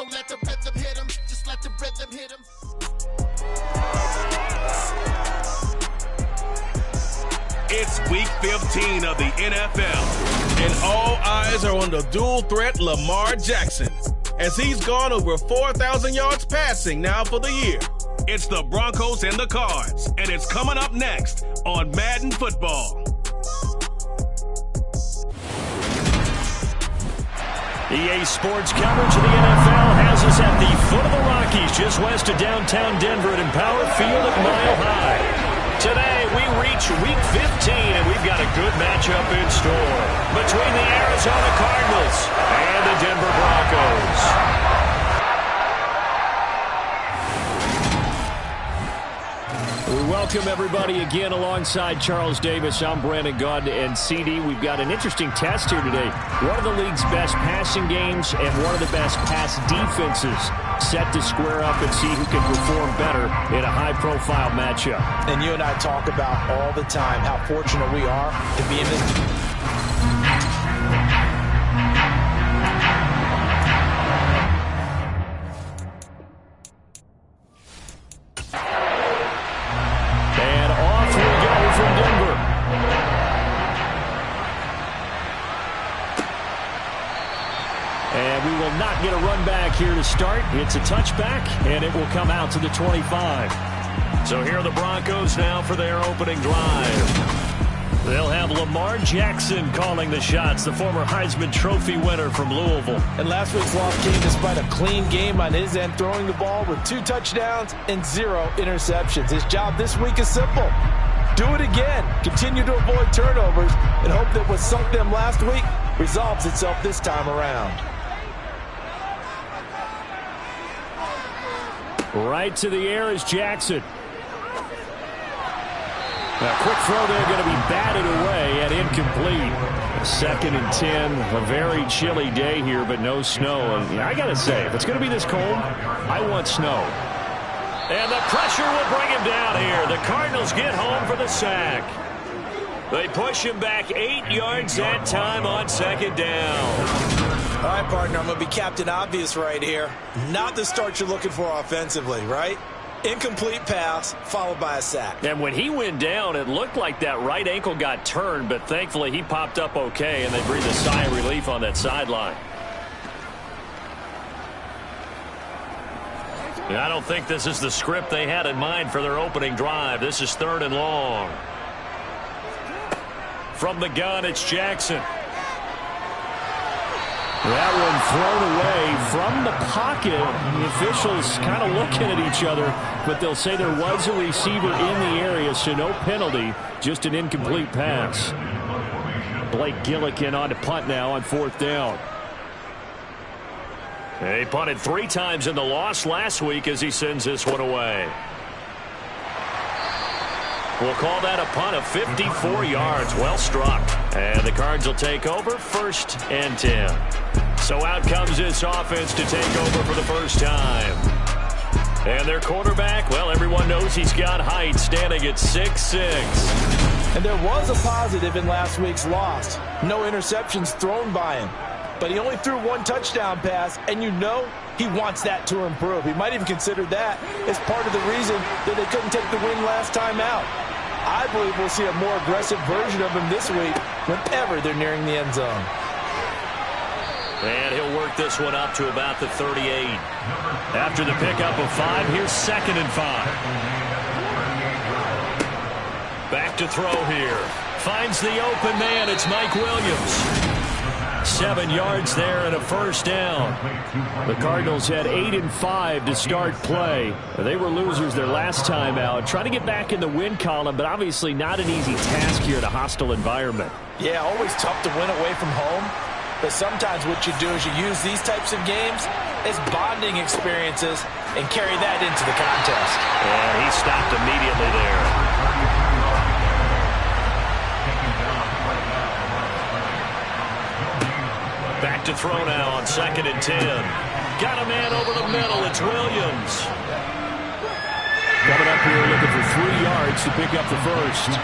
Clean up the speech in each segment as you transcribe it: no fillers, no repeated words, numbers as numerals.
So let the rhythm hit him. Just let the rhythm hit him. It's week 15 of the NFL, and all eyes are on the dual threat Lamar Jackson, as he's gone over 4,000 yards passing now for the year. It's the Broncos and the Cards, and it's coming up next on Madden Football. EA Sports coverage of the NFL has us at the foot of the Rockies, just west of downtown Denver at Empower Field at Mile High. Today, we reach Week 15, and we've got a good matchup in store between the Arizona Cardinals and the Denver Broncos. We welcome everybody again alongside Charles Davis. I'm Brandon Gaudin and CD. We've got an interesting test here today. One of the league's best passing games and one of the best pass defenses set to square up and see who can perform better in a high-profile matchup. And you and I talk about all the time how fortunate we are to be in this. Not get a run back here to start. It's a touchback, and it will come out to the 25. So here are the Broncos now for their opening drive. They'll have Lamar Jackson calling the shots, the former Heisman Trophy winner from Louisville. And last week's loss came despite a clean game on his end, throwing the ball with 2 touchdowns and 0 interceptions. His job this week is simple. Do it again. Continue to avoid turnovers and hope that what sunk them last week resolves itself this time around. Right to the air is Jackson. A quick throw there, going to be batted away and incomplete. 2nd and 10. A very chilly day here, but no snow. And I got to say, if it's going to be this cold, I want snow. And the pressure will bring him down here. The Cardinals get home for the sack. They push him back 8 yards that time on 2nd down. All right, partner, I'm going to be Captain Obvious right here. Not the start you're looking for offensively, right? Incomplete pass followed by a sack. And when he went down, it looked like that right ankle got turned, but thankfully he popped up okay, and they breathed a sigh of relief on that sideline. I don't think this is the script they had in mind for their opening drive. This is 3rd and long. From the gun, it's Jackson. That one thrown away from the pocket. The officials kind of looking at each other, but they'll say there was a receiver in the area, so no penalty, just an incomplete pass. Blake Gillikin on to punt now on 4th down. He punted 3 times in the loss last week as he sends this one away. We'll call that a punt of 54 yards. Well struck. And the Cards will take over 1st and 10. So out comes this offense to take over for the first time. And their quarterback, well, everyone knows he's got height, standing at 6'6". And there was a positive in last week's loss. No interceptions thrown by him. But he only threw 1 touchdown pass, and you know he wants that to improve. He might even consider that as part of the reason that they couldn't take the win last time out. I believe we'll see a more aggressive version of him this week whenever they're nearing the end zone. And he'll work this one up to about the 38. After the pickup of 5, here's 2nd and 5. Back to throw here. Finds the open man. It's Mike Williams. 7 yards there and a 1st down. The Cardinals had 8 and 5 to start play. They were losers their last time out. Trying to get back in the win column, but obviously not an easy task here in a hostile environment. Yeah, always tough to win away from home. But sometimes what you do is you use these types of games as bonding experiences and carry that into the contest. And he stopped immediately there. Back to throw now on 2nd and 10. Got a man over the middle. It's Williams. Coming up here looking for 3 yards to pick up the 1st.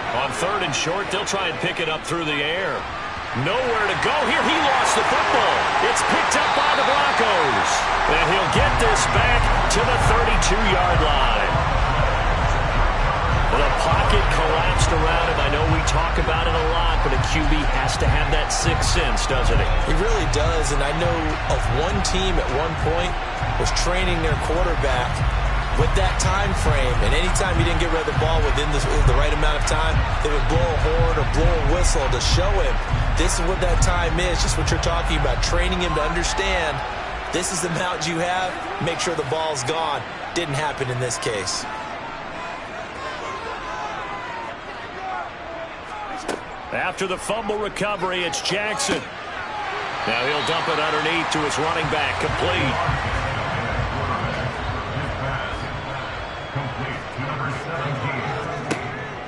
On 3rd and short, they'll try and pick it up through the air. Nowhere to go here. He lost the football. It's picked up to the 32-yard line. The pocket collapsed around him. I know we talk about it a lot, but a QB has to have that sixth sense, doesn't he? He really does, and I know of one team at one point was training their quarterback with that time frame, and anytime he didn't get rid of the ball within the right amount of time, they would blow a horn or blow a whistle to show him this is what that time is, just what you're talking about, training him to understand this is the amount you have, make sure the ball's gone. Didn't happen in this case. After the fumble recovery, it's Jackson. Now he'll dump it underneath to his running back, complete.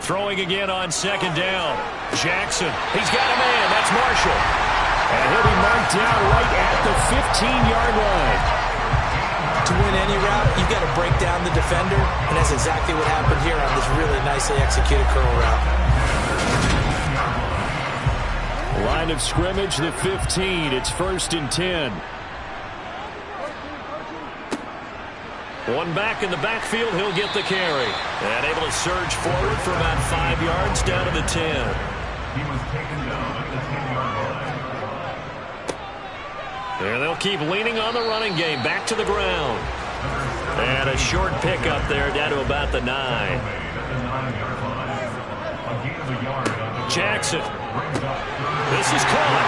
Throwing again on second down. Jackson, he's got a man, that's Marshall. And he'll be marked down right at the 15-yard line. To win any route, you've got to break down the defender, and that's exactly what happened here on this really nicely executed curl route. Line of scrimmage, the 15. It's 1st and 10. One back in the backfield, he'll get the carry. And able to surge forward for about 5 yards down to the 10. He was taken down at the 10-yard line. And they'll keep leaning on the running game. Back to the ground. And a short pickup there down to about the 9. Jackson. This is caught.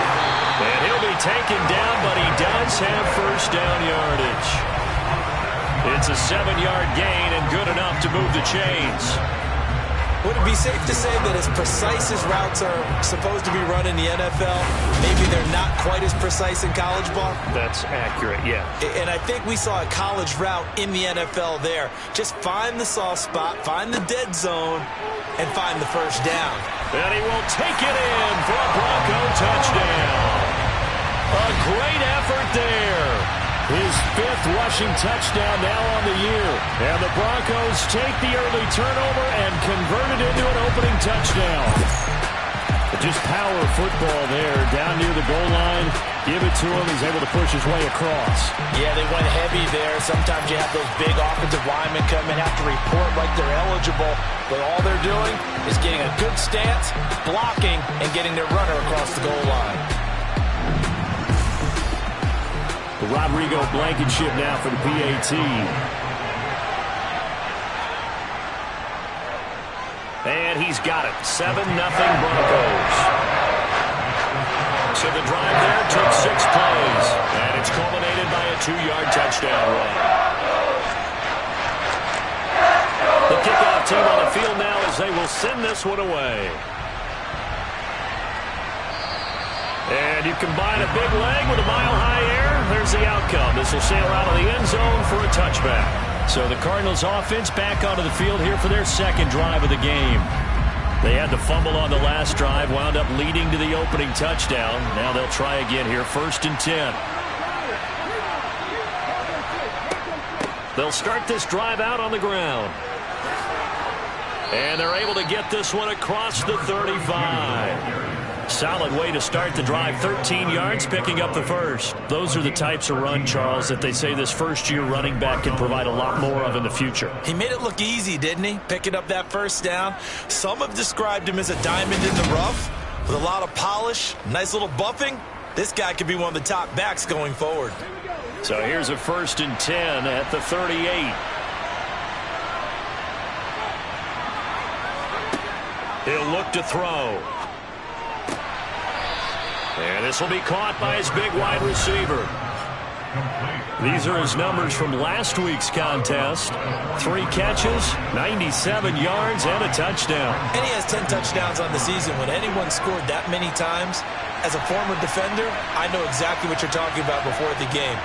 And he'll be taken down, but he does have first down yardage. It's a 7-yard gain and good enough to move the chains. Would it be safe to say that as precise as routes are supposed to be run in the NFL, maybe they're not quite as precise in college ball? That's accurate, yeah. And I think we saw a college route in the NFL there. Just find the soft spot, find the dead zone, and find the first down. And he will take it in for a Bronco touchdown. A great effort there. His 5th rushing touchdown now on the year. And the Broncos take the early turnover and convert it into an opening touchdown. Just power football there down near the goal line. Give it to him. He's able to push his way across. Yeah, they went heavy there. Sometimes you have those big offensive linemen come and have to report like they're eligible. But all they're doing is getting a good stance, blocking, and getting their runner across the goal line. Rodrigo Blankenship now for the PAT. And he's got it. 7-0 Broncos. So the drive there took 6 plays. And it's culminated by a 2-yard touchdown run. The kickoff team on the field now as they will send this one away. And you combine a big leg with a mile-high air, there's the outcome. This will sail out of the end zone for a touchback. So the Cardinals offense back onto the field here for their 2nd drive of the game. They had to fumble on the last drive, wound up leading to the opening touchdown. Now they'll try again here, 1st and 10. They'll start this drive out on the ground. And they're able to get this one across the 35. Solid way to start the drive. 13 yards, picking up the first. Those are the types of run, Charles, that they say this first-year running back can provide a lot more of in the future. He made it look easy, didn't he? Picking up that first down. Some have described him as a diamond in the rough with a lot of polish, nice little buffing. This guy could be one of the top backs going forward. So here's a 1st and 10 at the 38. He'll look to throw. And this will be caught by his big wide receiver. These are his numbers from last week's contest. 3 catches, 97 yards, and a touchdown. And he has 10 touchdowns on the season. When anyone scored that many times, as a former defender, I know exactly what you're talking about before the game.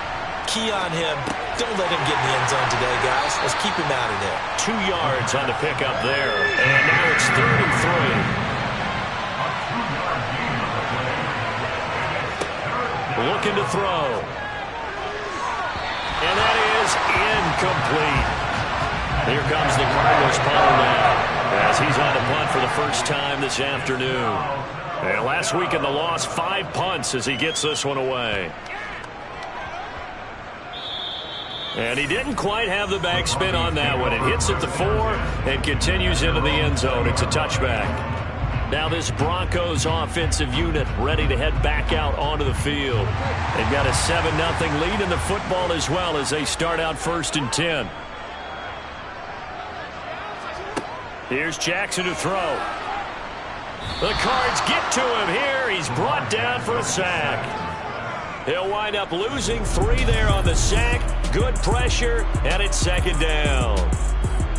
Key on him. Don't let him get in the end zone today, guys. Let's keep him out of there. 2 yards on the pickup there. And now it's 3rd and 3. Looking to throw. And that is incomplete. Here comes the Cardinals punter now as he's on the punt for the first time this afternoon. And last week in the loss, 5 punts as he gets this one away. And he didn't quite have the backspin on that one. It hits at the 4 and continues into the end zone. It's a touchback. Now this Broncos offensive unit ready to head back out onto the field. They've got a 7-0 lead in the football as well as they start out 1st and 10. Here's Jackson to throw. The Cards get to him here. He's brought down for a sack. He'll wind up losing 3 there on the sack. Good pressure, and it's 2nd down.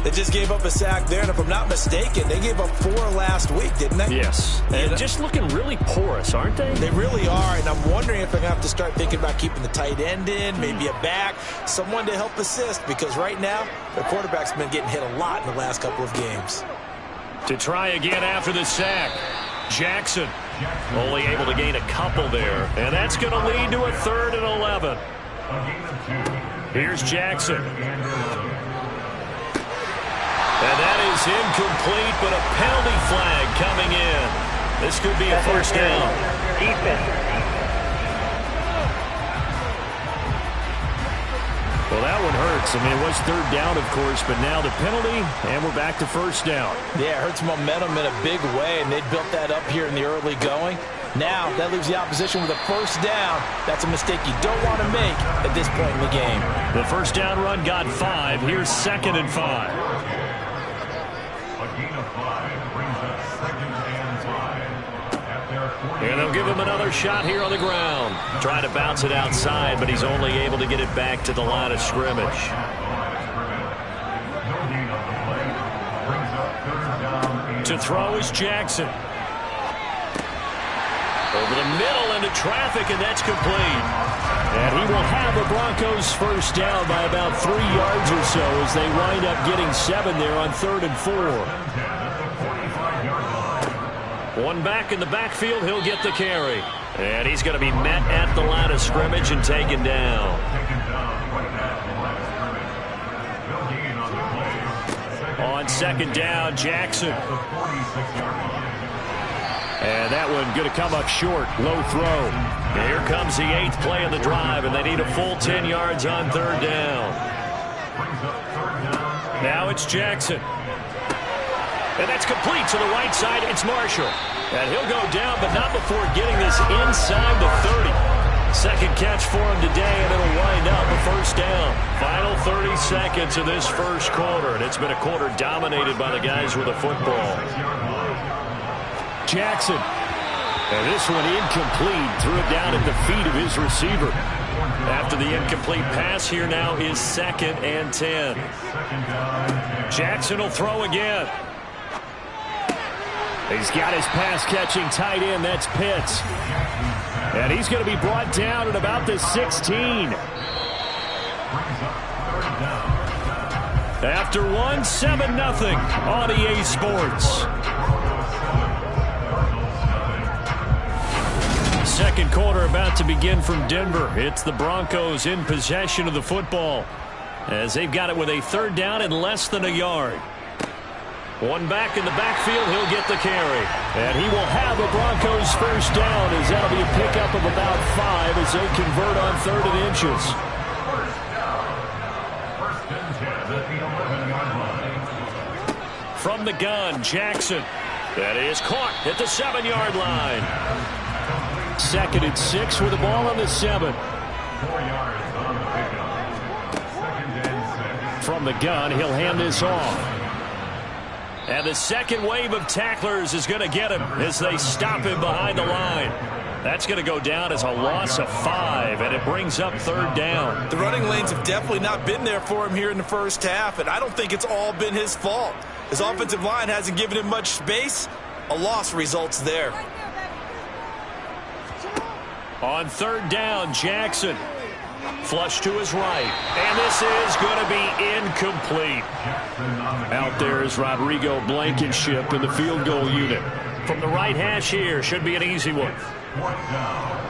They just gave up a sack there, and if I'm not mistaken, they gave up 4 last week, didn't they? Yes. And just looking really porous, aren't they? They really are, and I'm wondering if they're going to have to start thinking about keeping the tight end in, maybe a back, someone to help assist, because right now, their quarterback's been getting hit a lot in the last couple of games. To try again after the sack, Jackson only able to gain a couple there, and that's going to lead to a 3rd and 11. Here's Jackson. And that is incomplete, but a penalty flag coming in. This could be a 1st down. Well, that one hurts. I mean, it was 3rd down, of course, but now the penalty, and we're back to 1st down. Yeah, it hurts momentum in a big way, and they built that up here in the early going. Now, that leaves the opposition with a 1st down. That's a mistake you don't want to make at this point in the game. The 1st down run got 5. Here's 2nd and 5. A gain of 5 brings up 2nd and 5. At their 40. And they'll give him another shot here on the ground. Try to bounce it outside, but he's only able to get it back to the line of scrimmage. No gain on the play. Brings up 3rd down and To throw is Jackson. Over the middle into traffic, and that's complete. And he will have the Broncos 1st down by about 3 yards or so as they wind up getting 7 there on 3rd and 4. One back in the backfield, he'll get the carry. And he's going to be met at the line of scrimmage and taken down. On 2nd down, Jackson. And that one going to come up short. Low throw. And here comes the 8th play of the drive, and they need a full 10 yards on 3rd down. Now it's Jackson. And that's complete to the right side. It's Marshall. And he'll go down, but not before getting this inside the 30. 2nd catch for him today, and it'll wind up a 1st down. Final 30 seconds of this 1st quarter, and it's been a quarter dominated by the guys with the football. Jackson. And this one incomplete. Threw it down at the feet of his receiver. After the incomplete pass, here now is 2nd and 10. Jackson will throw again. He's got his pass-catching tight end. That's Pitts. And he's going to be brought down at about the 16. After one, 7-0 on EA Sports. 2nd quarter about to begin from Denver. It's the Broncos in possession of the football as they've got it with a 3rd down and less than a yard. One back in the backfield, he'll get the carry. And he will have a Broncos 1st down as that'll be a pickup of about 5 as they convert on 3rd and inches. From the gun, Jackson. That is caught at the 7-yard line. 2nd and 6 with the ball on the 7. 4 yards on the pickup. 2nd and 6. From the gun, he'll hand this off. And the 2nd wave of tacklers is going to get him as they stop him behind the line. That's going to go down as a loss of 5, and it brings up 3rd down. The running lanes have definitely not been there for him here in the 1st half, and I don't think it's all been his fault. His offensive line hasn't given him much space. A loss results there. On 3rd down, Jackson. Flush to his right. And this is going to be incomplete. Out there is Rodrigo Blankenship in the field goal unit. From the right hash here, should be an easy one.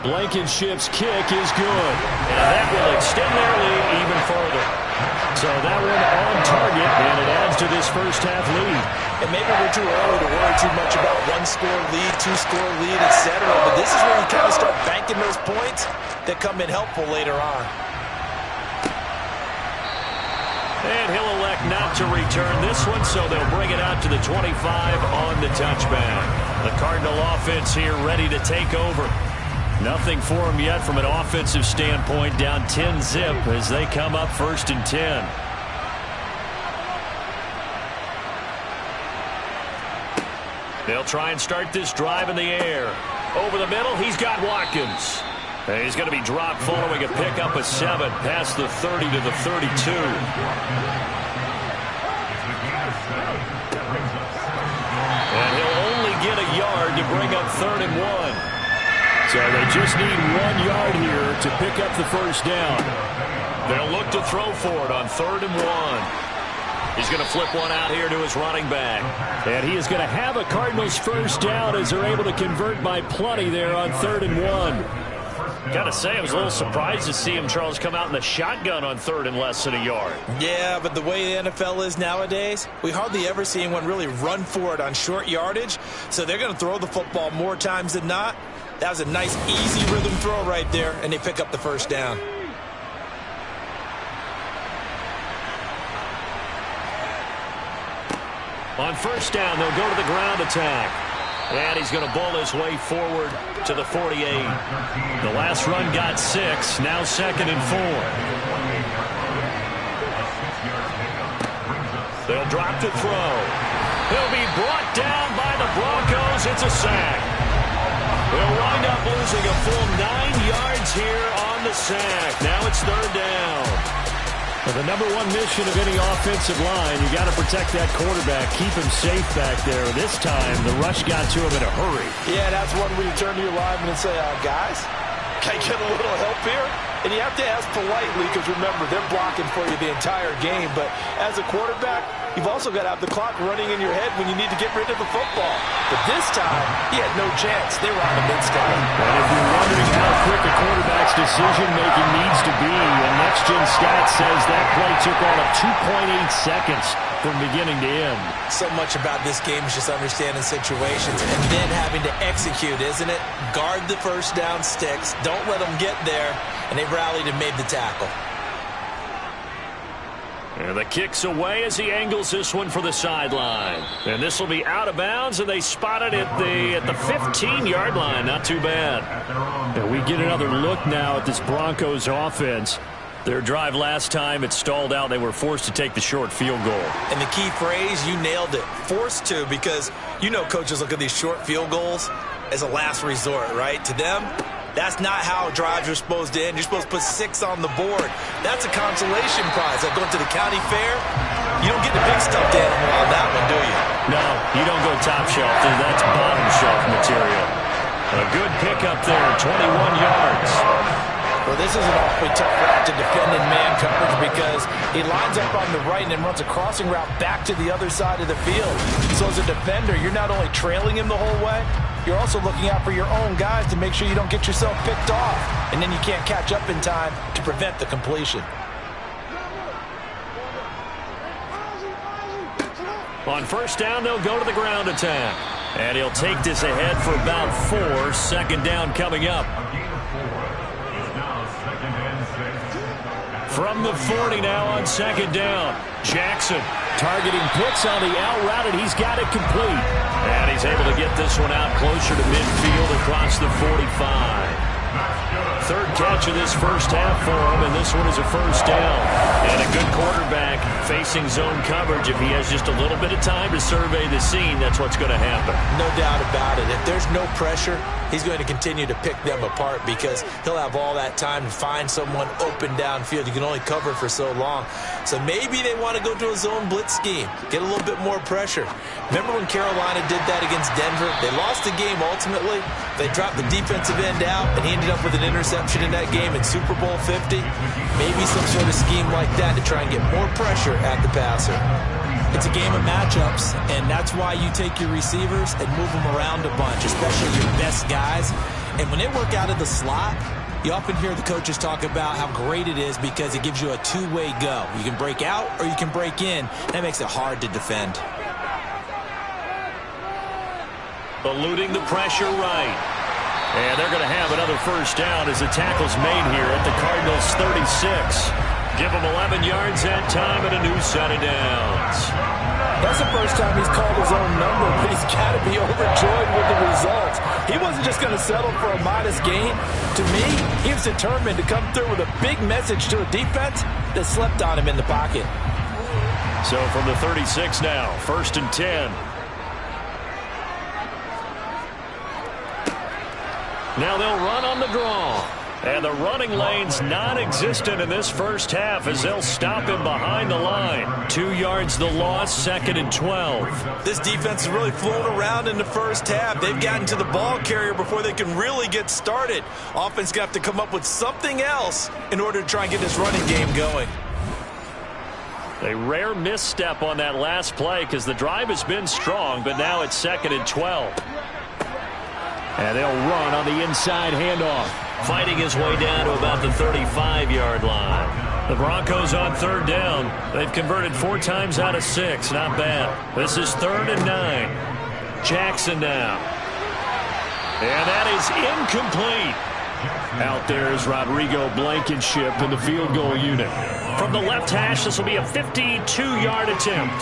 Blankenship's kick is good. And that will extend their lead even further. So that one on target, and it adds to this 1st half lead. And maybe we're too early to worry too much about 1-score lead, 2-score lead, etc. But this is where you kind of start banking those points that come in helpful later on. And he'll elect not to return this one, so they'll bring it out to the 25 on the touchback. The Cardinal offense here ready to take over. Nothing for them yet from an offensive standpoint, down 10-zip as they come up 1st and 10. They'll try and start this drive in the air. Over the middle, he's got Watkins. And he's going to be dropped following a pickup of 7 past the 30 to the 32. And he'll only get a yard to bring up 3rd and 1. So they just need 1 yard here to pick up the first down. They'll look to throw for it on 3rd and 1. He's going to flip one out here to his running back. And he is going to have a Cardinals first down as they're able to convert by plenty there on 3rd and 1. Got to say, I was a little surprised to see him, Charles, come out in the shotgun on 3rd and less than a yard. Yeah, but the way the NFL is nowadays, we hardly ever see anyone really run for it on short yardage. So they're going to throw the football more times than not. That was a nice, easy rhythm throw right there, and they pick up the first down. On first down, they'll go to the ground attack. And he's going to bowl his way forward to the 48. The last run got 6, now 2nd and 4. They'll drop to throw. He'll be brought down by the Broncos. It's a sack. They'll wind up losing a full 9 yards here on the sack. Now it's 3rd down. Well, the number 1 mission of any offensive line, you got to protect that quarterback, keep him safe back there. This time, the rush got to him in a hurry. Yeah, that's one where you turn to your lineman and say, guys, can I get a little help here? And you have to ask politely because, remember, they're blocking for you the entire game. But as a quarterback, you've also got to have the clock running in your head when you need to get rid of the football. But this time, he had no chance. They were on him instantly. And if you're wondering how quick a quarterback's decision-making needs to be, and Next Gen Stats says that play took all of 2.8 seconds from beginning to end. So much about this game is just understanding situations and then having to execute, isn't it? Guard the first down sticks. Don't let them get there. And they rallied and made the tackle. And the kick's away as he angles this one for the sideline. And this will be out of bounds, and they spot it at the 15-yard line. Not too bad. And we get another look now at this Broncos offense. Their drive last time, it stalled out. They were forced to take the short field goal. And the key phrase, you nailed it. Forced to, because you know coaches look at these short field goals as a last resort, right? To them, that's not how drives are supposed to end. You're supposed to put 6 on the board. That's a consolation prize. Like going to the county fair, you don't get the big stuffed animal on that one, do you? No, you don't go top shelf. That's bottom shelf material. A good pickup there, 21 yards. Well, this is an awfully tough route to defend in man coverage because he lines up on the right and then runs a crossing route back to the other side of the field. So as a defender, you're not only trailing him the whole way, you're also looking out for your own guys to make sure you don't get yourself picked off. And then you can't catch up in time to prevent the completion. On first down, they'll go to the ground attack. And he'll take this ahead for about 4. 2nd down coming up. From the 40 now on 2nd down. Jackson targeting Pitts on the out route, and he's got it complete. And he's able to get this one out closer to midfield across the 45. 3rd catch of this first half for him, and this one is a first down. And a good quarterback facing zone coverage. If he has just a little bit of time to survey the scene, that's what's going to happen. No doubt about it. If there's no pressure, he's going to continue to pick them apart because he'll have all that time to find someone open downfield. You can only cover for so long. So maybe they want to go to a zone blitz scheme, get a little bit more pressure. Remember when Carolina did that against Denver? They lost the game ultimately. They dropped the defensive end out, and he ended up with an interception in that game in Super Bowl 50. Maybe some sort of scheme like that to try and get more pressure at the passer. It's a game of matchups, and that's why you take your receivers and move them around a bunch, especially your best guys. And when they work out of the slot, you often hear the coaches talk about how great it is because it gives you a two-way go. You can break out or you can break in. That makes it hard to defend. Eluding the pressure right. And they're going to have another first down as the tackle's made here at the Cardinals' 36. Give him 11 yards that time and a new set of downs. That's the first time he's called his own number, but he's got to be overjoyed with the results. He wasn't just going to settle for a modest gain. To me, he was determined to come through with a big message to a defense that slept on him in the pocket. So from the 36 now, 1st and 10. Now they'll run on the draw. And the running lane's non-existent in this first half as they'll stop him behind the line. 2 yards the loss, 2nd and 12. This defense has really flown around in the first half. They've gotten to the ball carrier before they can really get started. Offense got to come up with something else in order to try and get this running game going. A rare misstep on that last play because the drive has been strong, but now it's 2nd and 12. And they'll run on the inside handoff. Fighting his way down to about the 35-yard line. The Broncos on 3rd down. They've converted 4 times out of 6. Not bad. This is 3rd and 9. Jackson now. And that is incomplete. Out there is Rodrigo Blankenship in the field goal unit. From the left hash, this will be a 52-yard attempt.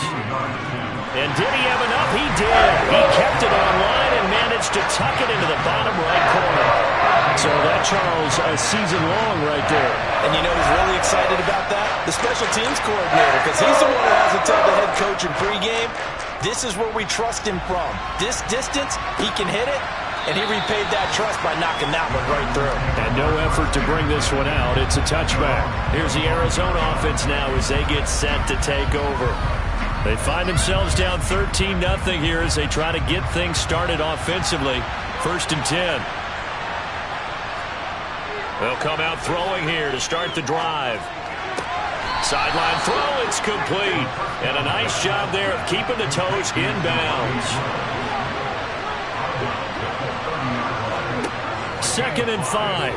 And did he have enough? He did. He kept it online and managed to tuck it into the bottom right corner. So that, Charles, a season long right there. And you know who's really excited about that? The special teams coordinator, because he's the one who has to tell the head coach in pregame, this is where we trust him from. This distance, he can hit it, and he repaid that trust by knocking that one right through. And no effort to bring this one out. It's a touchback. Here's the Arizona offense now as they get set to take over. They find themselves down 13-0 here as they try to get things started offensively. 1st and 10. They'll come out throwing here to start the drive. Sideline throw, it's complete. And a nice job there of keeping the toes inbounds. 2nd and 5.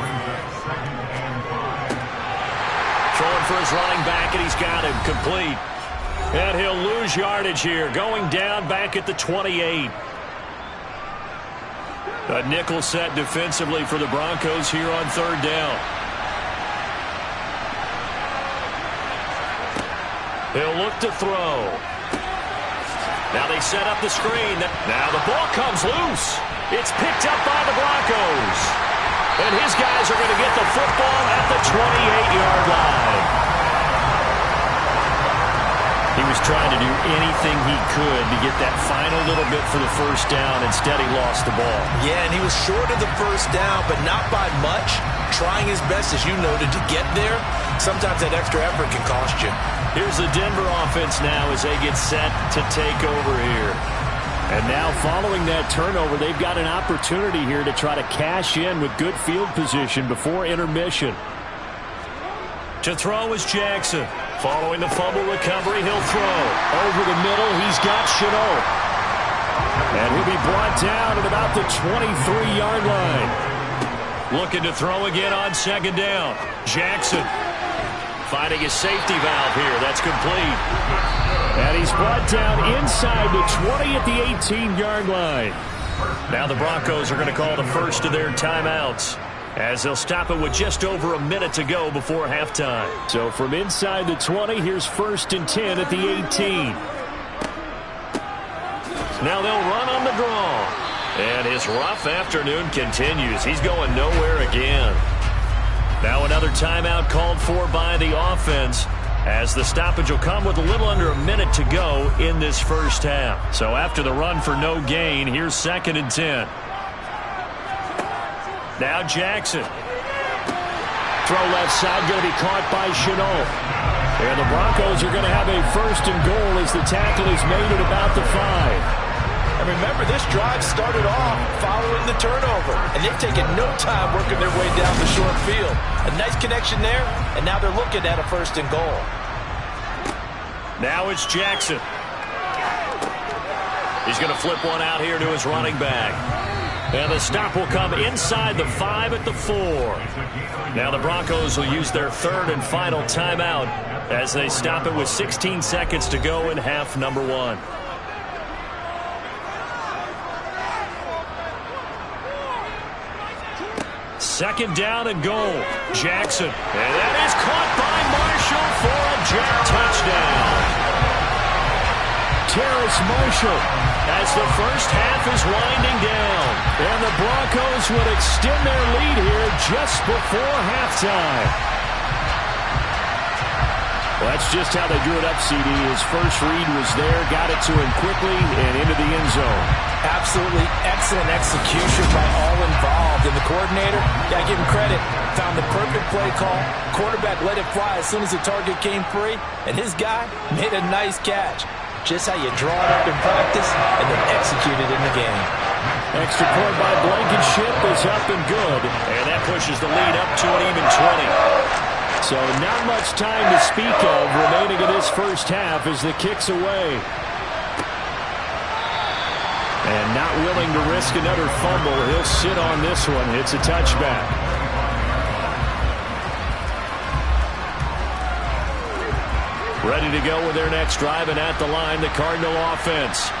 Throwing for his running back, and he's got him complete. And he'll lose yardage here, going down back at the 28. A nickel set defensively for the Broncos here on 3rd down. He'll look to throw. Now they set up the screen. Now the ball comes loose. It's picked up by the Broncos. And his guys are going to get the football at the 28-yard line. He was trying to do anything he could to get that final little bit for the 1st down. Instead, he lost the ball. Yeah, and he was short of the 1st down, but not by much. Trying his best, as you noted, to get there. Sometimes that extra effort can cost you. Here's the Denver offense now as they get set to take over here. And now following that turnover, they've got an opportunity here to try to cash in with good field position before intermission. To throw is Jackson. Following the fumble recovery, he'll throw. Over the middle, he's got Chenault. And he'll be brought down at about the 23-yard line. Looking to throw again on 2nd down. Jackson finding a safety valve here. That's complete. And he's brought down inside the 20 at the 18-yard line. Now the Broncos are going to call the first of their timeouts, as they'll stop it with just over a minute to go before halftime. So from inside the 20, here's 1st and 10 at the 18. Now they'll run on the draw. And his rough afternoon continues. He's going nowhere again. Now another timeout called for by the offense, as the stoppage will come with a little under a minute to go in this first half. So after the run for no gain, here's 2nd and 10. Now Jackson. Throw left side, going to be caught by Chenault. And the Broncos are going to have a 1st and goal as the tackle is made at about the 5. And remember, this drive started off following the turnover, and they've taken no time working their way down the short field. A nice connection there, and now they're looking at a 1st and goal. Now it's Jackson. He's going to flip one out here to his running back. And the stop will come inside the 5 at the 4. Now the Broncos will use their 3rd and final timeout as they stop it with 16 seconds to go in half number 1. Second down and goal. Jackson. And that is caught by Marshall Lewis Marshall as the first half is winding down. And the Broncos would extend their lead here just before halftime. Well, that's just how they drew it up, CD. His first read was there, got it to him quickly, and into the end zone. Absolutely excellent execution by all involved. And the coordinator, got to give him credit, found the perfect play call. Quarterback let it fly as soon as the target came free, and his guy made a nice catch. Just how you draw it up in practice and then execute it in the game. Extra point by Blankenship is up and good, and that pushes the lead up to an even 20. So not much time to speak of remaining in this first half as the kick's away. And not willing to risk another fumble, he'll sit on this one. It's a touchback. Ready to go with their next drive, and at the line, the Cardinal offense.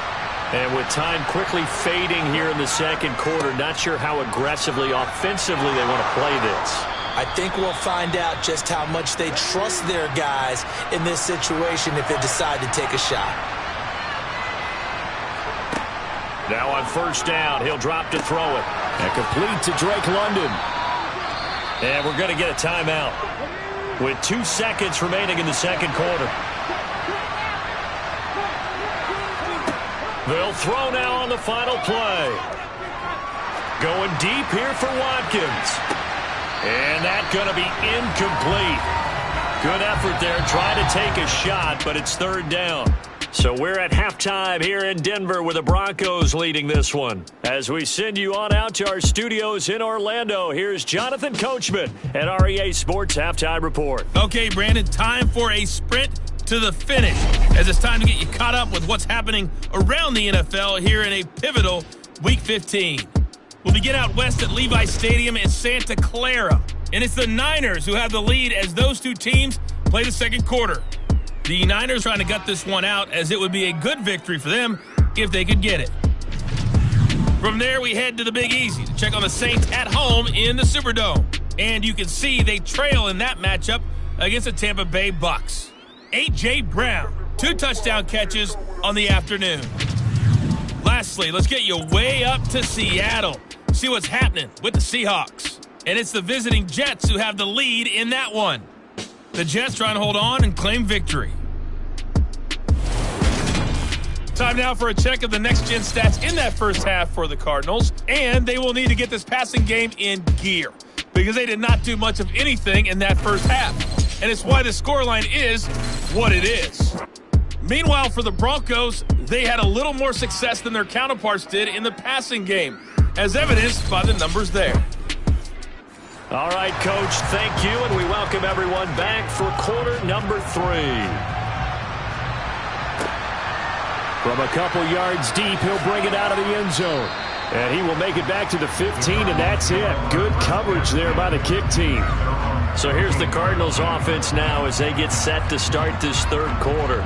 And with time quickly fading here in the second quarter, not sure how aggressively, offensively they want to play this. I think we'll find out just how much they trust their guys in this situation if they decide to take a shot. Now on first down, he'll drop to throw it. And complete to Drake London. And we're going to get a timeout with 2 seconds remaining in the second quarter. They'll throw now on the final play. Going deep here for Watkins. And that's going to be incomplete. Good effort there, trying to take a shot, but it's third down. So we're at halftime here in Denver with the Broncos leading this one. As we send you on out to our studios in Orlando, here's Jonathan Coachman at REA Sports Halftime Report. Okay, Brandon, time for a sprint to the finish, as it's time to get you caught up with what's happening around the NFL here in a pivotal Week 15. We'll begin out west at Levi Stadium in Santa Clara. And it's the Niners who have the lead as those two teams play the second quarter. The Niners trying to gut this one out, as it would be a good victory for them if they could get it. From there, we head to the Big Easy to check on the Saints at home in the Superdome. And you can see they trail in that matchup against the Tampa Bay Bucks. A.J. Brown, 2 touchdown catches on the afternoon. Lastly, let's get you way up to Seattle. See what's happening with the Seahawks. And it's the visiting Jets who have the lead in that one. The Jets trying to hold on and claim victory. Time now for a check of the next-gen stats in that first half for the Cardinals. And they will need to get this passing game in gear, because they did not do much of anything in that first half. And it's why the scoreline is what it is. Meanwhile, for the Broncos, they had a little more success than their counterparts did in the passing game, as evidenced by the numbers there. All right, Coach, thank you, and we welcome everyone back for quarter number 3. From a couple yards deep, he'll bring it out of the end zone. And he will make it back to the 15, and that's it. Good coverage there by the kick team. So here's the Cardinals offense now as they get set to start this third quarter.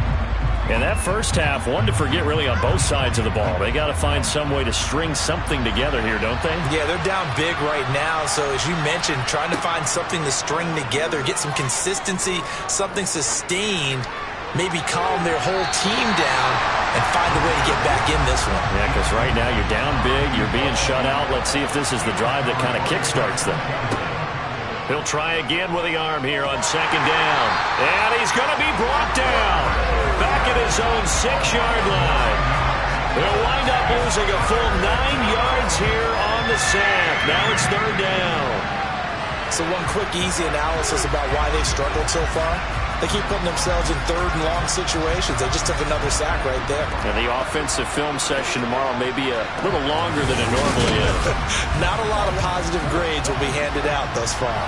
And that first half, one to forget really on both sides of the ball. They got to find some way to string something together here, don't they? Yeah, they're down big right now. So as you mentioned, trying to find something to string together, get some consistency, something sustained, maybe calm their whole team down and find a way to get back in this one. Yeah, because right now you're down big, you're being shut out. Let's see if this is the drive that kind of kickstarts them. He'll try again with the arm here on second down. And he's going to be brought down back at his own 6-yard line. They'll wind up losing a full 9 yards here on the sack. Now it's third down. So one quick, easy analysis about why they struggled so far. They keep putting themselves in third and long situations. They just took another sack right there. And the offensive film session tomorrow may be a little longer than it normally is. Not a lot of positive grades will be handed out thus far.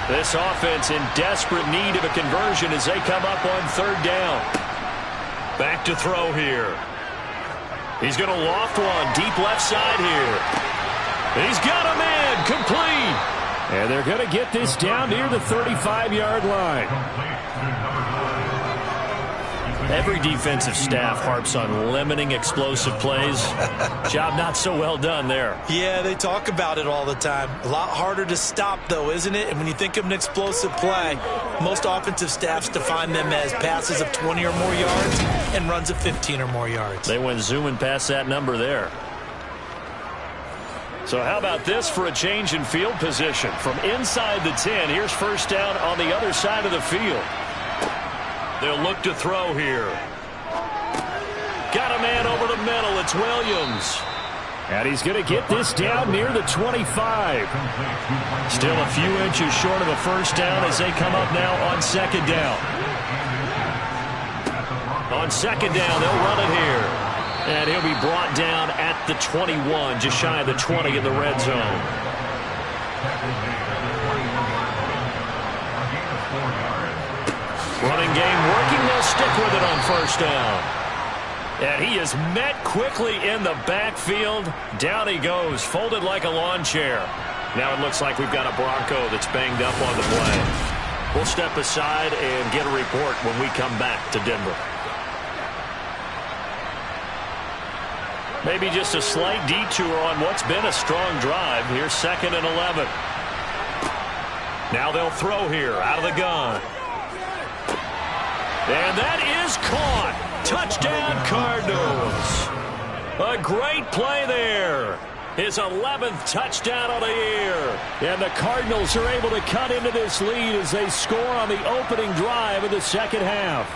This offense in desperate need of a conversion as they come up on third down. Back to throw here. He's going to loft one deep left side here. He's got a man complete. And they're going to get this down near the 35-yard line. Every defensive staff harps on limiting explosive plays. Job not so well done there. Yeah, they talk about it all the time. A lot harder to stop, though, isn't it? And when you think of an explosive play, most offensive staffs define them as passes of 20 or more yards and runs of 15 or more yards. They went zooming past that number there. So how about this for a change in field position? From inside the 10, here's first down on the other side of the field. They'll look to throw here. Got a man over the middle. It's Williams. And he's going to get this down near the 25. Still a few inches short of a first down as they come up now on second down. On second down, they'll run it here. And he'll be brought down at the 21, just shy of the 20 in the red zone. Running game working. They'll stick with it on first down. And he is met quickly in the backfield. Down he goes, folded like a lawn chair. Now it looks like we've got a Bronco that's banged up on the play. We'll step aside and get a report when we come back to Denver. Maybe just a slight detour on what's been a strong drive. Here's 2nd and 11. Now they'll throw here out of the gun. And that is caught. Touchdown, Cardinals. A great play there. His 11th touchdown of the year. And the Cardinals are able to cut into this lead as they score on the opening drive of the second half.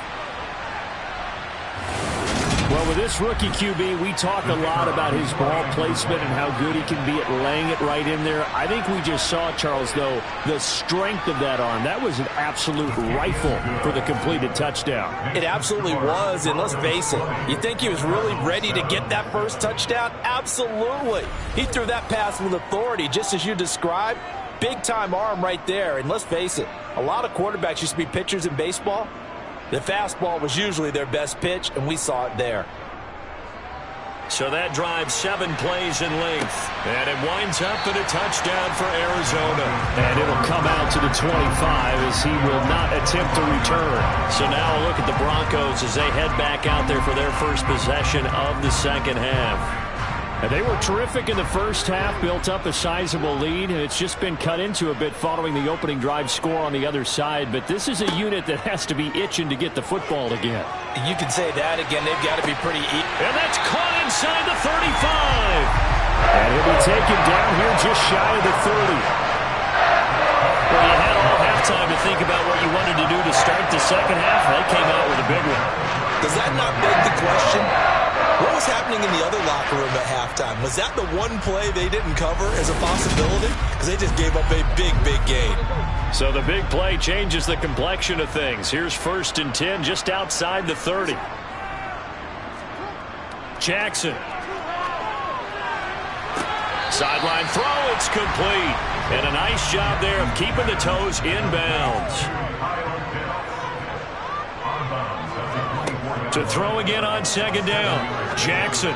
Well, with this rookie QB, we talk a lot about his ball placement and how good he can be at laying it right in there. I think we just saw, Charles, though, the strength of that arm. That was an absolute rifle for the completed touchdown. It absolutely was, and let's face it, you think he was really ready to get that first touchdown? Absolutely. He threw that pass with authority, just as you described. Big-time arm right there, and let's face it, a lot of quarterbacks used to be pitchers in baseball. The fastball was usually their best pitch, and we saw it there. So that drives 7 plays in length. And it winds up in a touchdown for Arizona. And it'll come out to the 25 as he will not attempt to return. So now a look at the Broncos as they head back out there for their first possession of the second half. And they were terrific in the first half, built up a sizable lead, and it's just been cut into a bit following the opening drive score on the other side. But this is a unit that has to be itching to get the football again. You can say that again. They've got to be pretty And that's caught inside the 35. And he'll be taken down here just shy of the 30. Well, you had all halftime to think about what you wanted to do to start the second half. They came out with a big one. Does that not beg the question? What was happening in the other locker room at halftime? Was that the one play they didn't cover as a possibility? Because they just gave up a big, big gain. So the big play changes the complexion of things. Here's 1st and 10 just outside the 30. Jackson. Sideline throw, it's complete. And a nice job there of keeping the toes inbounds. To throw again on second down. Jackson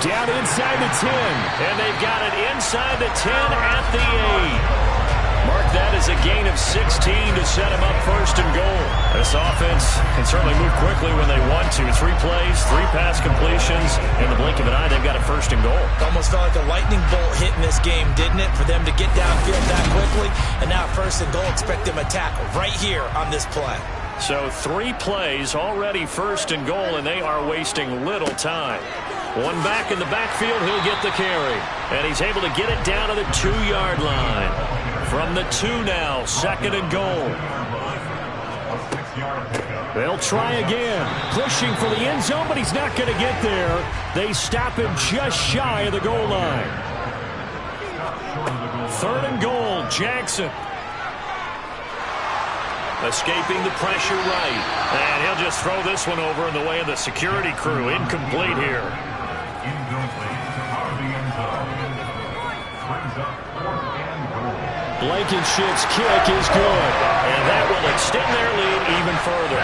down inside the 10. And they've got it inside the 10 at the 8. Mark that as a gain of 16 to set him up 1st and goal. This offense can certainly move quickly when they want to. 3 plays, 3 pass completions. In the blink of an eye, they've got a 1st and goal. It almost felt like a lightning bolt hit in this game, didn't it? For them to get downfield that quickly. And now 1st and goal, expect them to tackle right here on this play. So 3 plays, already 1st and goal, and they are wasting little time. One back in the backfield, he'll get the carry. And he's able to get it down to the 2-yard line. From the 2 now, 2nd and goal. They'll try again. Pushing for the end zone, but he's not going to get there. They stop him just shy of the goal line. 3rd and goal, Jackson. Escaping the pressure right. And he'll just throw this one over in the way of the security crew. Incomplete here. Blankenship's kick is good. And that will extend their lead even further.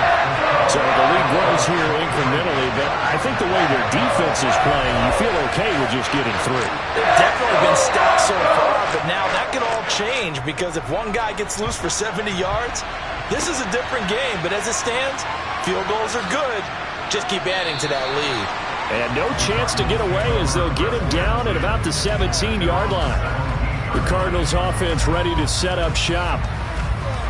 So the lead grows here incrementally, but I think the way their defense is playing, you feel okay with just getting through. They've definitely been stacked so far, but now that could all change because if one guy gets loose for 70 yards, this is a different game. But as it stands, Field goals are good. Just keep adding to that lead. And no chance to get away as they'll get him down at about the 17-yard line. The Cardinals offense ready to set up shop.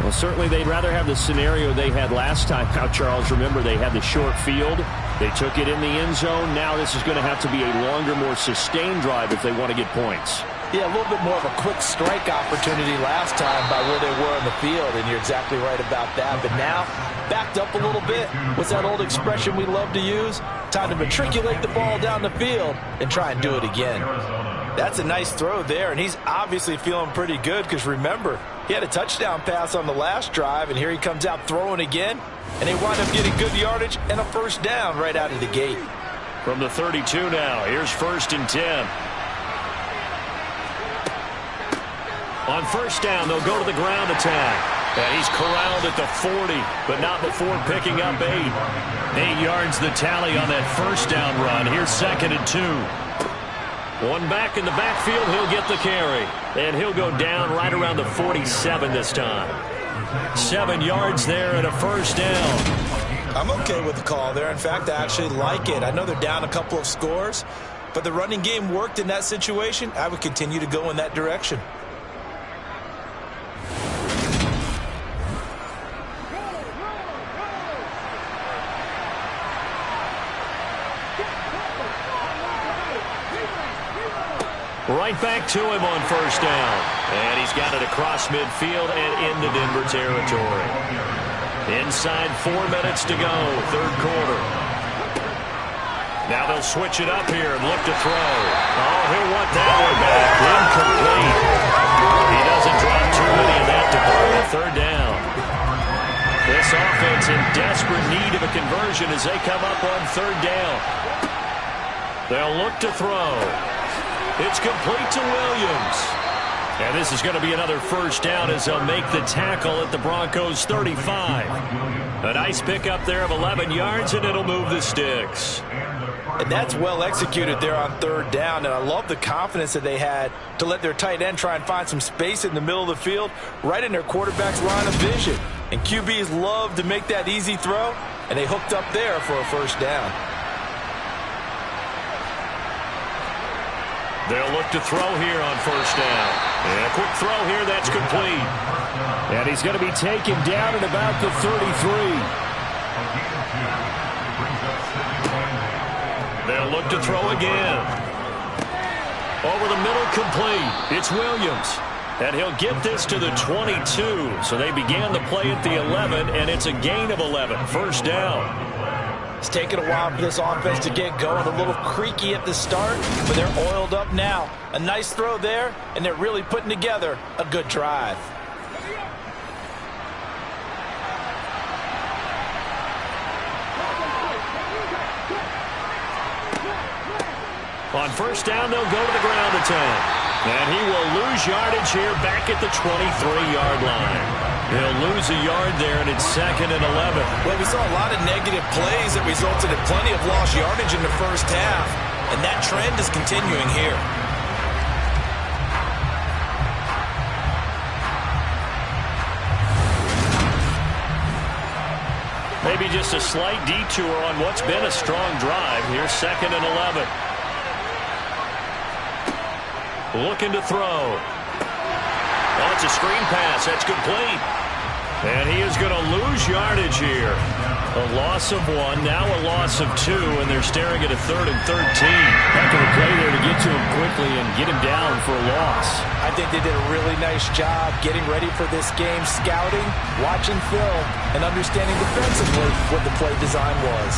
Well, certainly they'd rather have the scenario they had last time. Now, Charles, remember, they had the short field. They took it in the end zone. Now this is going to have to be a longer, more sustained drive if they want to get points. Yeah, a little bit more of a quick strike opportunity last time by where they were in the field, and you're exactly right about that. But now, backed up a little bit. What's that old expression we love to use? Time to matriculate the ball down the field and try and do it again. That's a nice throw there, and he's obviously feeling pretty good because, remember, he had a touchdown pass on the last drive, and here he comes out throwing again, and they wind up getting good yardage and a first down right out of the gate. From the 32 now, here's 1st and 10. On first down, they'll go to the ground attack. And he's corralled at the 40, but not before picking up 8. 8 yards the tally on that first down run. Here's 2nd and 2. One back in the backfield, he'll get the carry. And he'll go down right around the 47 this time. 7 yards there and a first down. I'm okay with the call there. In fact, I actually like it. I know they're down a couple of scores, but the running game worked in that situation. I would continue to go in that direction. Right back to him on first down. And he's got it across midfield and into Denver territory. Inside 4 minutes to go, third quarter. Now they'll switch it up here and look to throw. Oh, he'll want that one back. Incomplete. He doesn't drop too many in that department. Third down. This offense in desperate need of a conversion as they come up on third down. They'll look to throw. It's complete to Williams. And this is going to be another first down as they'll make the tackle at the Broncos 35. A nice pickup there of 11 yards, and it'll move the sticks. And that's well executed there on third down. And I love the confidence that they had to let their tight end try and find some space in the middle of the field, right in their quarterback's line of vision. And QBs love to make that easy throw, and they hooked up there for a first down. They'll look to throw here on first down. And a quick throw here, that's complete. And he's going to be taken down at about the 33. They'll look to throw again. Over the middle, complete. It's Williams. And he'll get this to the 22. So they began the play at the 11, and it's a gain of 11. First down. It's taken a while for this offense to get going. A little creaky at the start, but they're oiled up now. A nice throw there, and they're really putting together a good drive. On first down, they'll go to the ground attack. And he will lose yardage here back at the 23-yard line. He'll lose a yard there, and it's 2nd and 11. Well, we saw a lot of negative plays that resulted in plenty of lost yardage in the first half, and that trend is continuing here. Maybe just a slight detour on what's been a strong drive. Here's 2nd and 11. Looking to throw. Oh, it's a screen pass. That's complete. And he is going to lose yardage here. A loss of 1, now a loss of 2, and they're staring at a 3rd and 13. Heck of a play there to get to him quickly and get him down for a loss. I think they did a really nice job getting ready for this game, scouting, watching film, and understanding defensively what the play design was.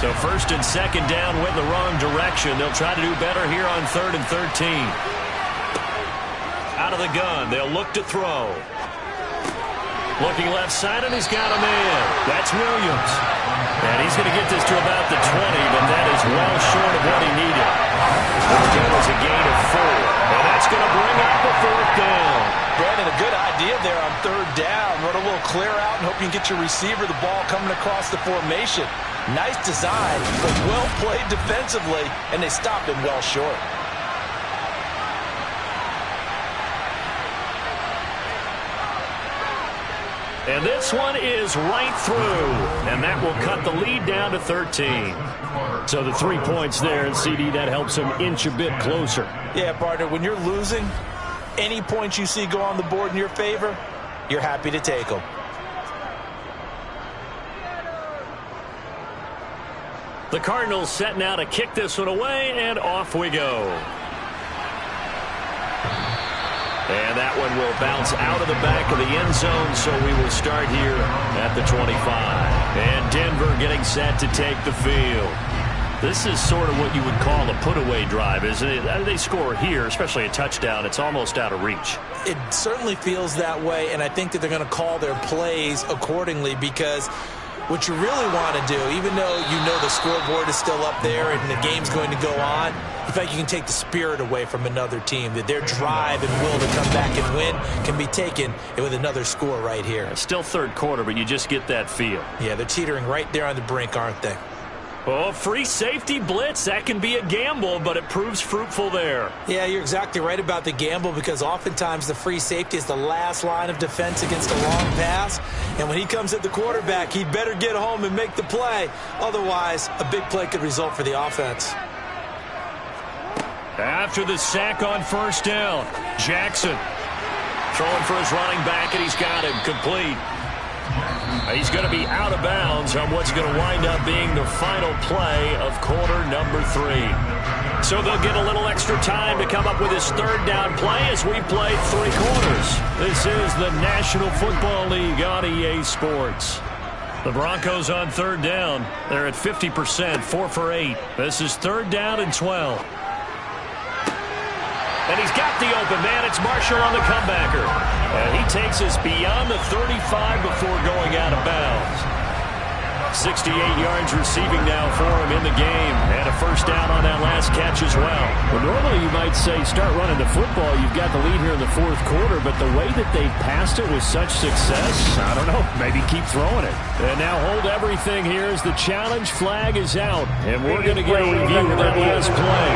So 1st and 2nd down went the wrong direction. They'll try to do better here on 3rd and 13. Out of the gun, they'll look to throw. Looking left side, and he's got a man. That's Williams. And he's going to get this to about the 20, but that is well short of what he needed. That was a gain of 4. And that's going to bring up the 4th down. Brandon, a good idea there on third down. Run a little clear out and hope you can get your receiver the ball coming across the formation. Nice design, but well played defensively, and they stopped him well short. And this one is right through. And that will cut the lead down to 13. So the 3 points there, and CD, that helps him inch a bit closer. Yeah, partner, when you're losing, any points you see go on the board in your favor, you're happy to take them. The Cardinals set now to kick this one away, and off we go. And that one will bounce out of the back of the end zone, so we will start here at the 25. And Denver getting set to take the field. This is sort of what you would call a put-away drive, isn't it? They score here, especially a touchdown. It's almost out of reach. It certainly feels that way, and I think that they're going to call their plays accordingly, because what you really want to do, even though you know the scoreboard is still up there and the game's going to go on, in fact, you can take the spirit away from another team, that their drive and will to come back and win can be taken with another score right here. It's still third quarter, but you just get that feel. Yeah, they're teetering right there on the brink, aren't they? Oh, free safety blitz. That can be a gamble, but it proves fruitful there. Yeah, you're exactly right about the gamble, because oftentimes the free safety is the last line of defense against a long pass. And when he comes at the quarterback, he better get home and make the play. Otherwise, a big play could result for the offense. After the sack on first down, Jackson throwing for his running back, and he's got him complete. He's going to be out of bounds on what's going to wind up being the final play of quarter number 3. So they'll get a little extra time to come up with his third down play as we play 3 quarters. This is the National Football League on EA Sports. The Broncos on third down. They're at 50%, 4 for 8. This is third down and 12. And he's got the open man. It's Marshall on the comebacker. And he takes us beyond the 35 before going out of bounds. 68 yards receiving now for him in the game. And a first down on that last catch as well. Well, normally you might say start running the football. You've got the lead here in the fourth quarter. But the way that they've passed it with such success, I don't know, maybe keep throwing it. And now hold everything here as the challenge flag is out. And we're going to get a review of that last play.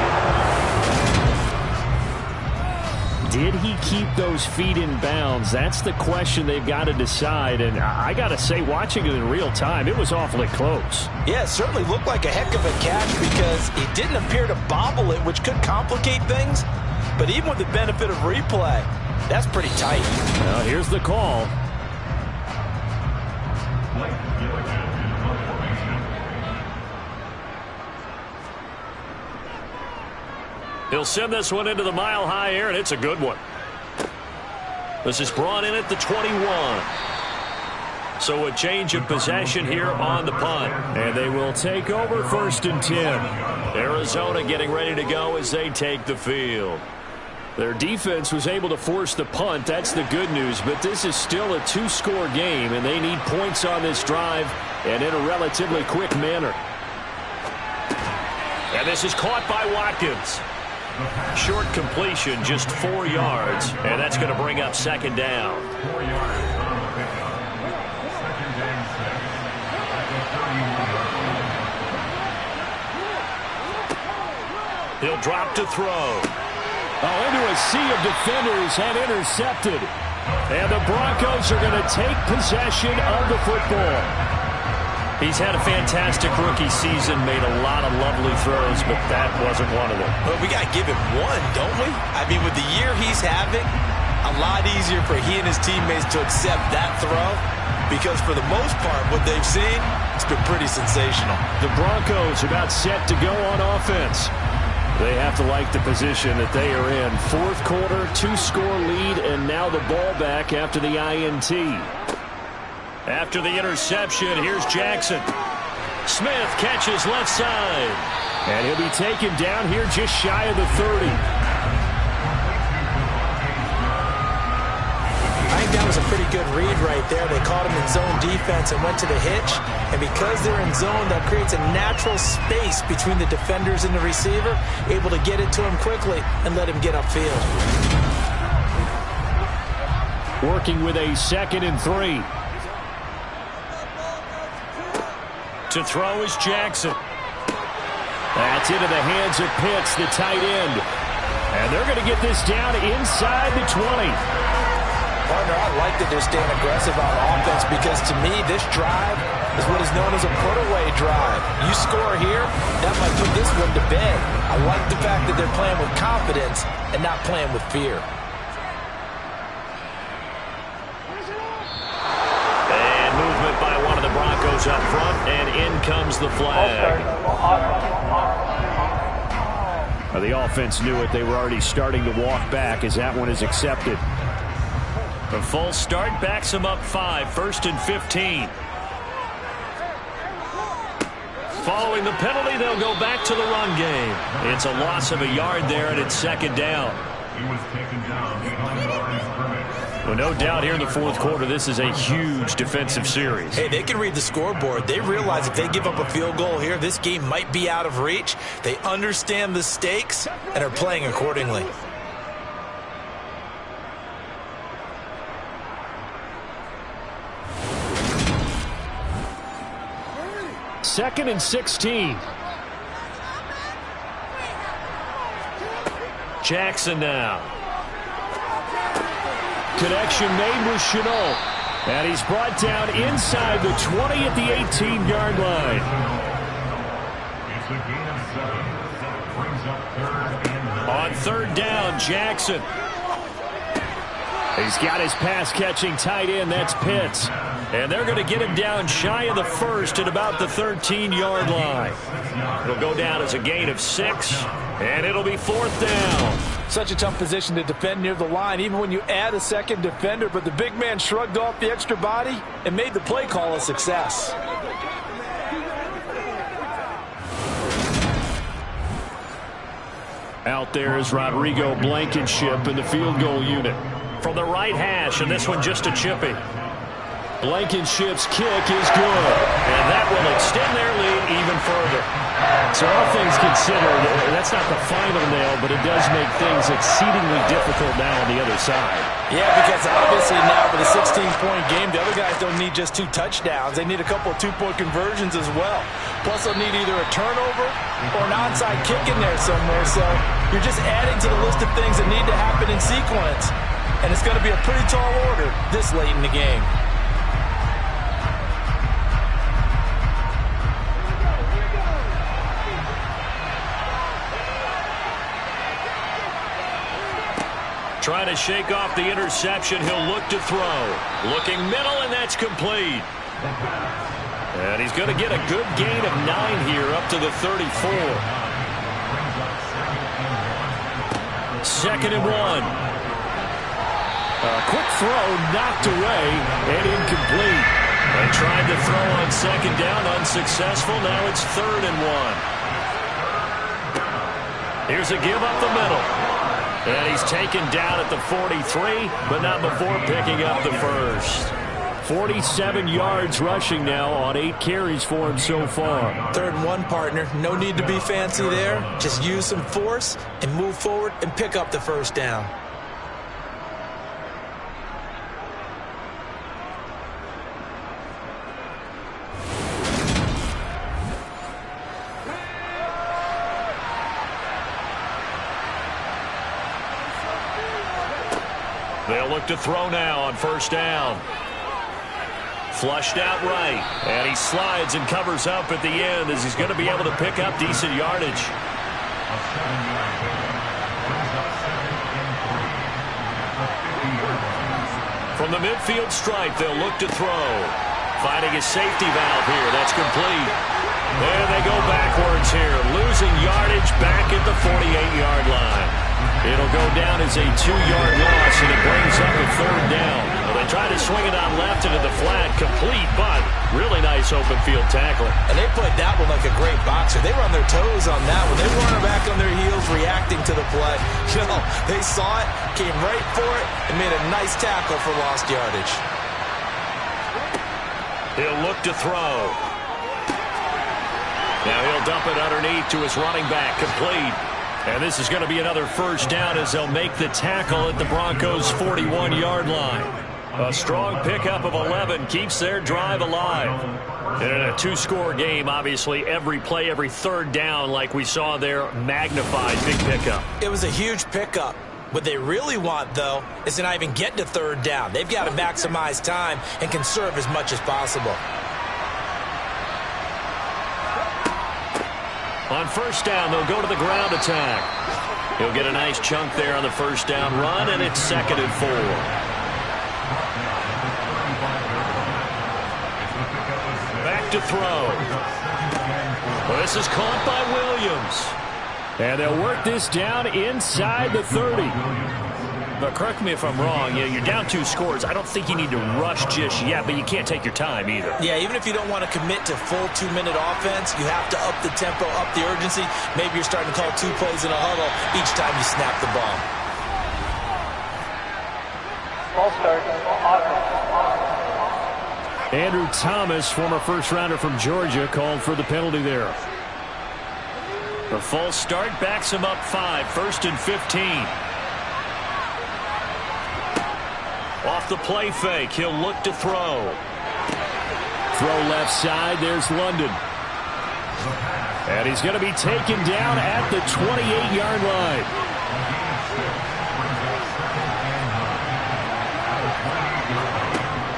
Did he keep those feet in bounds? That's the question they've got to decide. And I got to say, watching it in real time, it was awfully close. Yeah, it certainly looked like a heck of a catch, because he didn't appear to bobble it, which could complicate things. But even with the benefit of replay, that's pretty tight. Now, here's the call. He'll send this one into the mile-high air, and it's a good one. This is brought in at the 21. So a change of possession here on the punt. And they will take over first and 10. Arizona getting ready to go as they take the field. Their defense was able to force the punt. That's the good news. But this is still a 2-score game, and they need points on this drive and in a relatively quick manner. And this is caught by Watkins. Short completion, just 4 yards, and that's going to bring up second down. 4 yards on the pickup. Second and 6 at the 31. He'll drop to throw. Oh, into a sea of defenders and intercepted. And the Broncos are going to take possession of the football. He's had a fantastic rookie season, made a lot of lovely throws, but that wasn't one of them. Well, we got to give him one, don't we? I mean, with the year he's having, a lot easier for he and his teammates to accept that throw, because for the most part, what they've seen, it's been pretty sensational. The Broncos about set to go on offense. They have to like the position that they are in. Fourth quarter, 2-score lead, and now the ball back after the INT. After the interception, here's Jackson. Smith catches left side. And he'll be taken down here just shy of the 30. I think that was a pretty good read right there. They caught him in zone defense and went to the hitch. And because they're in zone, that creates a natural space between the defenders and the receiver, able to get it to him quickly and let him get upfield. Working with a 2nd and 3. To throw is Jackson. That's into the hands of Pitts, the tight end. And they're going to get this down inside the 20. Partner, I like that they're staying aggressive on offense because, to me, this drive is what is known as a put-away drive. You score here, that might put this one to bed. I like the fact that they're playing with confidence and not playing with fear. And movement by one of the Broncos up front, and in comes the flag. The offense knew it. They were already starting to walk back as that one is accepted. The full start backs them up 5, 1st and 15. Following the penalty, they'll go back to the run game. It's a loss of a yard there, and it's 2nd down. He was taken down behind the line of scrimmage. Well, no doubt here in the 4th quarter, this is a huge defensive series. Hey, they can read the scoreboard. They realize if they give up a field goal here, this game might be out of reach. They understand the stakes and are playing accordingly. Second and 16. Jackson now. Connection made with Chenault. And he's brought down inside the 20 at the 18-yard line. It's a gain of 7. Brings up 3rd and 9. On 3rd down, Jackson. He's got his pass-catching tight end. That's Pitts. And they're going to get him down shy of the 1st at about the 13-yard line. It'll go down as a gain of 6, and it'll be 4th down. Such a tough position to defend near the line, even when you add a second defender, but the big man shrugged off the extra body and made the play call a success. Out there is Rodrigo Blankenship in the field goal unit. From the right hash, and this one just a chippy. Blankenship's kick is good. And that will extend their lead even further. So all things considered, that's not the final nail, but it does make things exceedingly difficult now on the other side. Yeah, because obviously now with a 16-point game, the other guys don't need just 2 touchdowns. They need a couple of 2-point conversions as well. Plus, they'll need either a turnover or an onside kick in there somewhere. So you're just adding to the list of things that need to happen in sequence. And it's going to be a pretty tall order this late in the game. Trying to shake off the interception. He'll look to throw. Looking middle, and that's complete. And he's going to get a good gain of 9 here up to the 34. 2nd and 1. A quick throw knocked away and incomplete. They tried to throw on 2nd down, unsuccessful. Now it's 3rd and 1. Here's a give up the middle. And he's taken down at the 43, but not before picking up the first. 47 yards rushing now on 8 carries for him so far. 3rd and 1, partner. No need to be fancy there. Just use some force and move forward and pick up the 1st down. They'll look to throw now on 1st down. Flushed out right. And he slides and covers up at the end as he's going to be able to pick up decent yardage. A 7-yard pickup. Brings up 2nd and 3. At the 50-yard line. From the midfield stripe, they'll look to throw. Finding his safety valve here. That's complete. There they go backwards here. Losing yardage back at the 48-yard line. It'll go down as a 2-yard loss, and it brings up a 3rd down. Well, they try to swing it on left into the flat, complete, but really nice open field tackling. And they played that one like a great boxer. They were on their toes on that one. They weren't back on their heels reacting to the play. No, they saw it, came right for it, and made a nice tackle for lost yardage. He'll look to throw. Now he'll dump it underneath to his running back, complete. And this is going to be another 1st down as they'll make the tackle at the Broncos' 41-yard line. A strong pickup of 11 keeps their drive alive. And in a 2-score game, obviously, every play, every 3rd down, like we saw there, magnified. Big pickup. It was a huge pickup. What they really want, though, is to not even get to third down. They've got to maximize time and conserve as much as possible. On first down, they'll go to the ground attack. He'll get a nice chunk there on the first down run, and it's 2nd and 4. Back to throw. Well, this is caught by Williams. And they'll work this down inside the 30. But correct me if I'm wrong, you're down 2 scores. I don't think you need to rush just yet, but you can't take your time either. Yeah, even if you don't want to commit to full 2-minute offense, you have to up the tempo, up the urgency. Maybe you're starting to call 2 plays in a huddle each time you snap the ball. False start, offense. Andrew Thomas, former first-rounder from Georgia, called for the penalty there. The false start backs him up 5, 1st and 15. Off the play fake, he'll look to throw. Throw left side, there's London. And he's going to be taken down at the 28-yard line.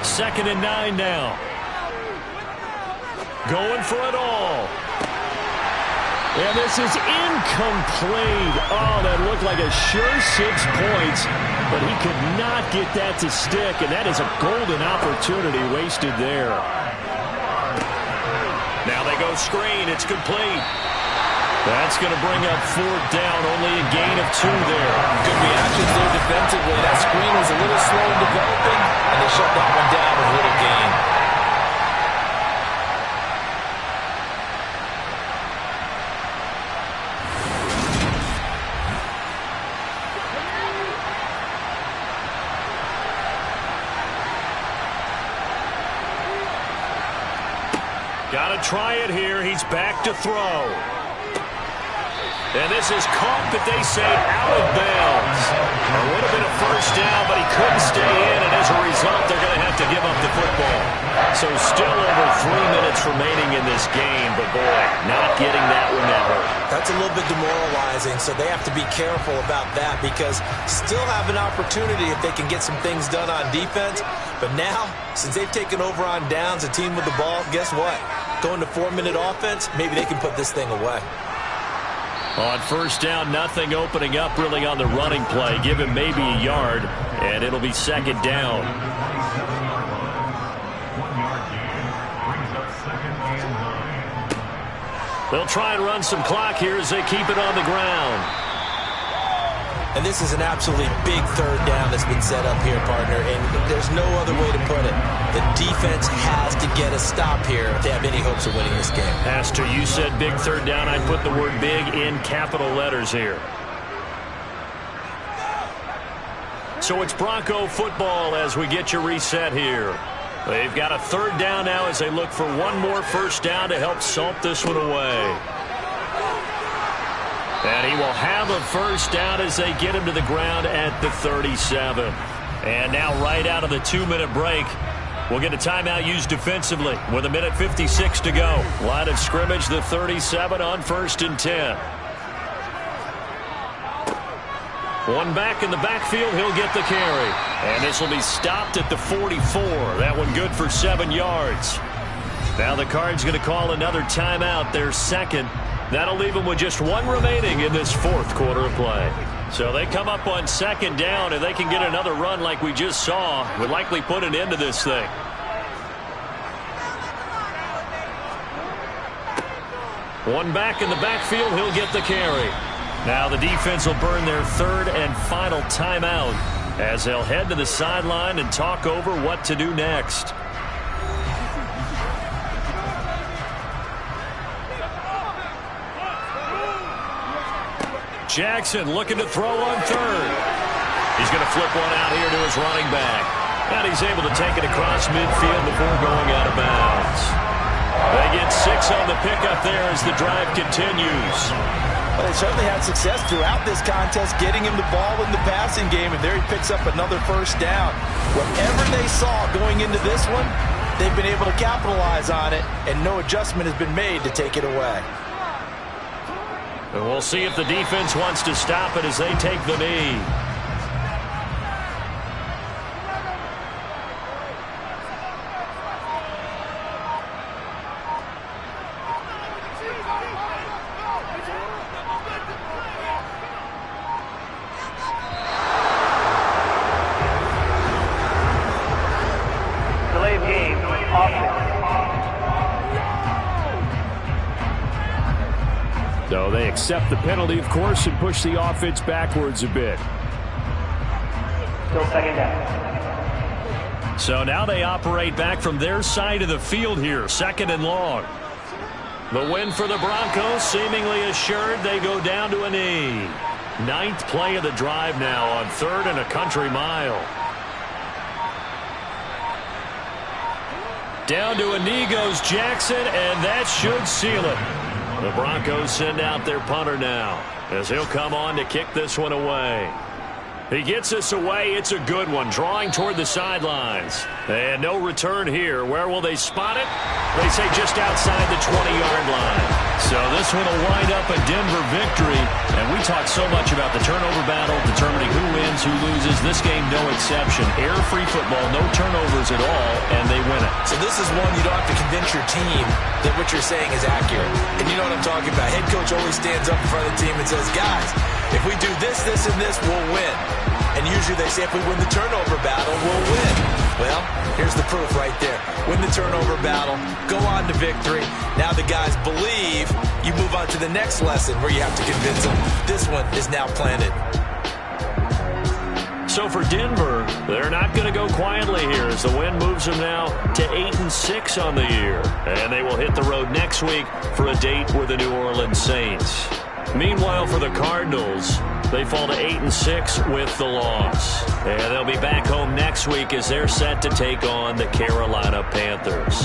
2nd and 9 now. Going for it all. And this is incomplete. Oh, that looked like a sure 6 points, but he could not get that to stick, and that is a golden opportunity wasted there. Now they go screen. It's complete. That's going to bring up 4th down, only a gain of 2 there. Good reactions there defensively. That screen was a little slow in developing, and they shut that one down with a little gain. Got to try it here. He's back to throw. And this is caught, but they say out of bounds. It would have been a first down, but he couldn't stay in, and as a result, they're going to have to give up the football. So still over 3 minutes remaining in this game, but boy, not getting that one that hurt. That's a little bit demoralizing, so they have to be careful about that because still have an opportunity if they can get some things done on defense. But now, since they've taken over on downs, a team with the ball, guess what? Going to 4-minute offense, maybe they can put this thing away. On first down, nothing opening up really on the running play. Give him maybe a yard, and it'll be 2nd down. 1-yard gain brings up 2nd and 9. They'll try and run some clock here as they keep it on the ground. And this is an absolutely big 3rd down that's been set up here, partner, and there's no other way to put it. The defense has to get a stop here if they have any hopes of winning this game. Pastor, you said big 3rd down. I put the word big in capital letters here. So it's Bronco football as we get you reset here. They've got a 3rd down now as they look for one more first down to help salt this one away. And he will have a first down as they get him to the ground at the 37. And now right out of the 2-minute break, we'll get a timeout used defensively with 1:56 to go. Line of scrimmage, the 37 on 1st and 10. One back in the backfield, he'll get the carry. And this will be stopped at the 44. That one good for 7 yards. Now the Cards going to call another timeout, their 2nd. That'll leave them with just 1 remaining in this 4th quarter of play. So they come up on 2nd down, and they can get another run like we just saw. Would likely put an end to this thing. One back in the backfield, he'll get the carry. Now the defense will burn their 3rd and final timeout as they'll head to the sideline and talk over what to do next. Jackson looking to throw on 3rd. He's going to flip one out here to his running back. And he's able to take it across midfield before going out of bounds. They get 6 on the pickup there as the drive continues. Well, they certainly had success throughout this contest getting him the ball in the passing game, and there he picks up another first down. Whatever they saw going into this one, they've been able to capitalize on it, and no adjustment has been made to take it away. And we'll see if the defense wants to stop it as they take the knee. So they accept the penalty, of course, and push the offense backwards a bit. Still second down. So now they operate back from their side of the field here, 2nd and long. The win for the Broncos seemingly assured. They go down to a knee. 9th play of the drive now on 3rd and a country mile. Down to a knee goes Jackson, and that should seal it. The Broncos send out their punter now as he'll come on to kick this one away. He gets this away. It's a good one, drawing toward the sidelines. And no return here. Where will they spot it? They say just outside the 20-yard line. So this one will wind up a Denver victory. And we talk so much about the turnover battle, determining who wins, who loses. This game, no exception. Error-free football, no turnovers at all, and they win it. So this is one you don't have to convince your team that what you're saying is accurate. And you know what I'm talking about. Head coach always stands up in front of the team and says, guys, if we do this, this, and this, we'll win. And usually they say if we win the turnover battle, we'll win. Well, here's the proof right there. Win the turnover battle, go on to victory. Now the guys believe. You move on to the next lesson where you have to convince them. This one is now planted. So for Denver, they're not going to go quietly here as the win moves them now to 8-6 on the year. And they will hit the road next week for a date with the New Orleans Saints. Meanwhile, for the Cardinals, they fall to 8-6 with the loss. And they'll be back home next week as they're set to take on the Carolina Panthers.